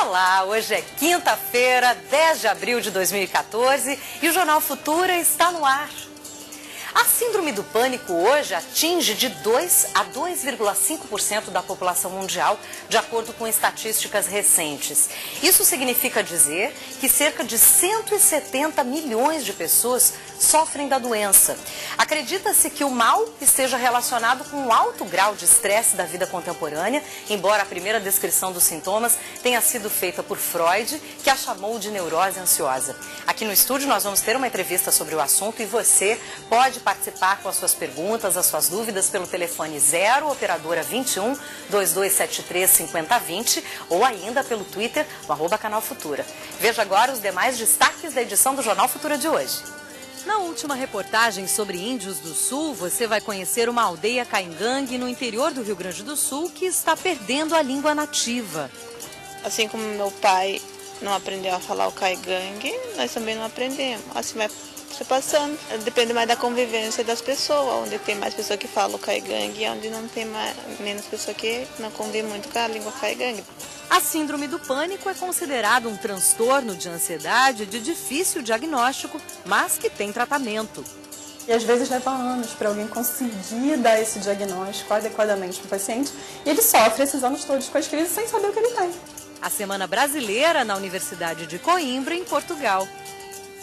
Olá, hoje é quinta-feira, 10 de abril de 2014 e o Jornal Futura está no ar. A síndrome do pânico hoje atinge de 2 a 2,5% da população mundial, de acordo com estatísticas recentes. Isso significa dizer que cerca de 170 milhões de pessoas sofrem da doença. Acredita-se que o mal esteja relacionado com um alto grau de estresse da vida contemporânea, embora a primeira descrição dos sintomas tenha sido feita por Freud, que a chamou de neurose ansiosa. Aqui no estúdio nós vamos ter uma entrevista sobre o assunto e você pode participar com as suas perguntas, as suas dúvidas pelo telefone 0, operadora 21 2273 5020 ou ainda pelo Twitter, no @Canal Futura. Veja agora os demais destaques da edição do Jornal Futura de hoje. Na última reportagem sobre índios do Sul, você vai conhecer uma aldeia caingangue no interior do Rio Grande do Sul que está perdendo a língua nativa. Assim como meu pai não aprendeu a falar o caingangue, nós também não aprendemos. Assim vai se passando. Depende mais da convivência das pessoas, onde tem mais pessoas que falam caingangue e onde não tem menos pessoas que não convivem muito com a língua caingangue. A síndrome do pânico é considerado um transtorno de ansiedade de difícil diagnóstico, mas que tem tratamento. E às vezes leva anos para alguém conseguir dar esse diagnóstico adequadamente para o paciente e ele sofre esses anos todos com as crises sem saber o que ele tem. A Semana Brasileira na Universidade de Coimbra, em Portugal.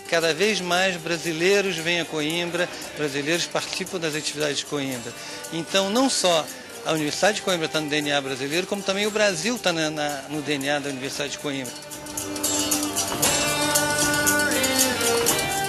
Cada vez mais brasileiros vêm a Coimbra, brasileiros participam das atividades de Coimbra. Então, não só a Universidade de Coimbra está no DNA brasileiro, como também o Brasil está no DNA da Universidade de Coimbra.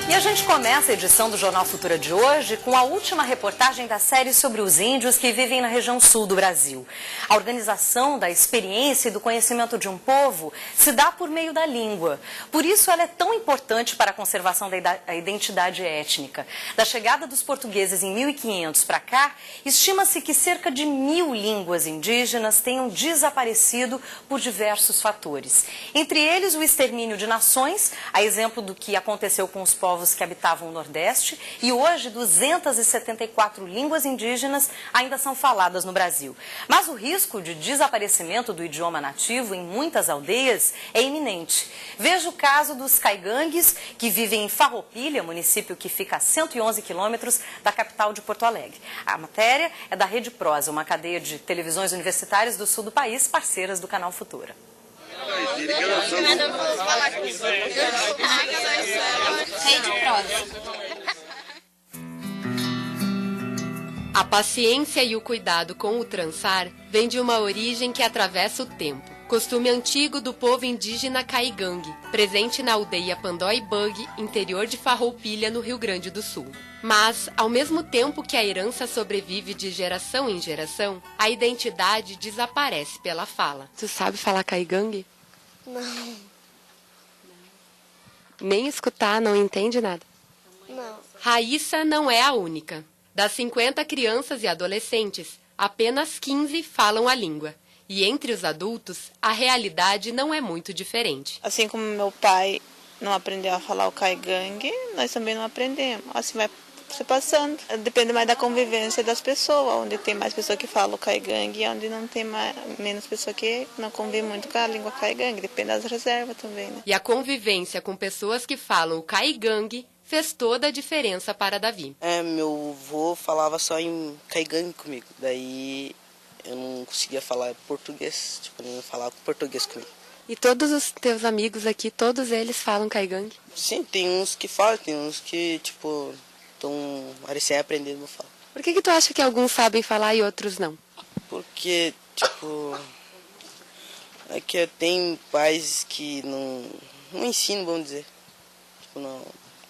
E a gente começa a edição do Jornal Futura de hoje com a última reportagem da série sobre os índios que vivem na região sul do Brasil. A organização da experiência e do conhecimento de um povo se dá por meio da língua. Por isso ela é tão importante para a conservação da identidade étnica. Da chegada dos portugueses em 1500 para cá, estima-se que cerca de 1000 línguas indígenas tenham desaparecido por diversos fatores. Entre eles o extermínio de nações, a exemplo do que aconteceu com os povos que habitavam o Nordeste, e hoje 274 línguas indígenas ainda são faladas no Brasil. Mas o risco de desaparecimento do idioma nativo em muitas aldeias é iminente. Veja o caso dos caigangues, que vivem em Farroupilha, município que fica a 111 quilômetros da capital de Porto Alegre. A matéria é da Rede Prosa, uma cadeia de televisões universitárias do sul do país, parceiras do Canal Futura. A paciência e o cuidado com o trançar vem de uma origem que atravessa o tempo. Costume antigo do povo indígena caigangue, presente na aldeia Pandói-Bug, interior de Farroupilha, no Rio Grande do Sul. Mas, ao mesmo tempo que a herança sobrevive de geração em geração, a identidade desaparece pela fala. Tu sabe falar caigangue? Não. Nem escutar, não entende nada? Não. Raíssa não é a única. Das 50 crianças e adolescentes, apenas 15 falam a língua. E entre os adultos, a realidade não é muito diferente. Assim como meu pai não aprendeu a falar o caingangue, nós também não aprendemos. Assim vai se passando. Depende mais da convivência das pessoas, onde tem mais pessoas que falam caingangue e onde não tem menos pessoas que não convivem muito com a língua caingangue. Depende das reservas também, né? E a convivência com pessoas que falam o caingangue fez toda a diferença para Davi. Meu avô falava só em caingangue comigo, daí eu não conseguia falar português, ele não falava português comigo. E todos os teus amigos aqui, todos eles falam caingangue? Sim, tem uns que falam, tem uns que, estão recém-aprendendo a falar. Por que tu acha que alguns sabem falar e outros não? Porque, é que tem pais que não ensinam, vamos dizer. Não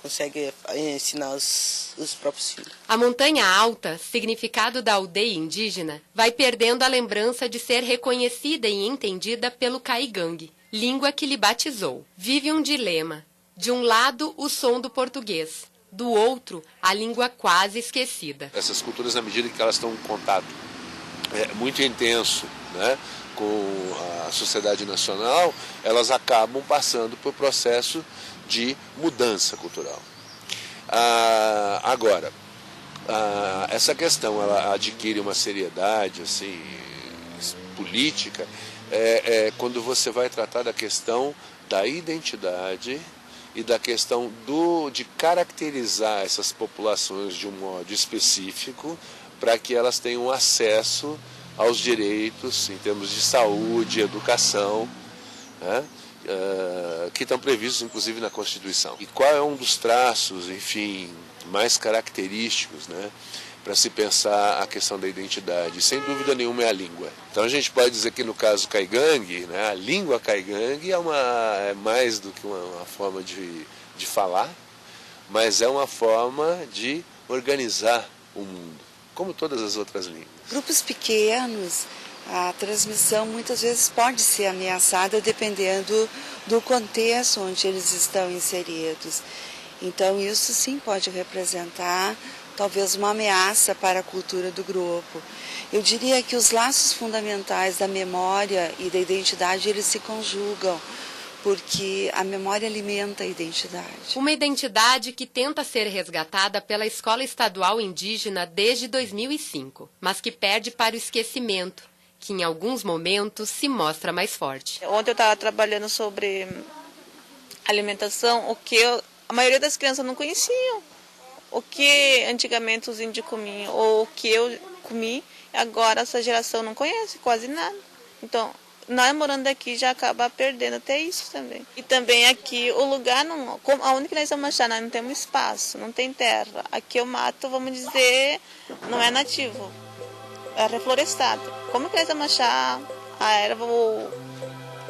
conseguem ensinar os próprios filhos. A montanha alta, significado da aldeia indígena, vai perdendo a lembrança de ser reconhecida e entendida pelo caigangue, língua que lhe batizou. Vive um dilema. De um lado, o som do português. Do outro, a língua quase esquecida. Essas culturas, na medida que elas estão em contato muito intenso, né, com a sociedade nacional, elas acabam passando por processo de mudança cultural. Agora, essa questão ela adquire uma seriedade assim, política quando você vai tratar da questão da identidade e da questão de caracterizar essas populações de um modo específico para que elas tenham acesso aos direitos em termos de saúde, educação, né, que estão previstos inclusive na Constituição. E qual é um dos traços, enfim, mais característicos, né, para se pensar a questão da identidade? Sem dúvida nenhuma é a língua. Então a gente pode dizer que no caso caigangue, né, a língua caigangue é mais do que uma forma de falar, mas é uma forma de organizar o mundo, como todas as outras línguas. Grupos pequenos, a transmissão muitas vezes pode ser ameaçada dependendo do contexto onde eles estão inseridos. Então isso sim pode representar talvez uma ameaça para a cultura do grupo. Eu diria que os laços fundamentais da memória e da identidade, eles se conjugam, porque a memória alimenta a identidade. Uma identidade que tenta ser resgatada pela Escola Estadual Indígena desde 2005, mas que perde para o esquecimento, que em alguns momentos se mostra mais forte. Ontem eu estava trabalhando sobre alimentação, a maioria das crianças não conheciam. O que antigamente os índios comiam, ou o que eu comi, agora essa geração não conhece quase nada. Então, nós morando aqui já acaba perdendo até isso também. E também aqui o lugar, aonde que nós vamos achar? Nós não temos espaço, não tem terra. Aqui o mato, vamos dizer, não é nativo, é reflorestado. Como que nós vamos achar a erva ou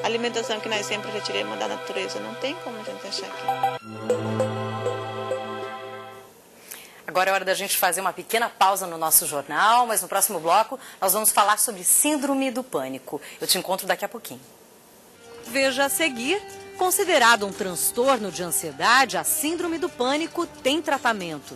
a alimentação que nós sempre retiramos da natureza? Não tem como a gente achar aqui. Agora é hora da gente fazer uma pequena pausa no nosso jornal, mas no próximo bloco nós vamos falar sobre síndrome do pânico. Eu te encontro daqui a pouquinho. Veja a seguir. Considerado um transtorno de ansiedade, a síndrome do pânico tem tratamento.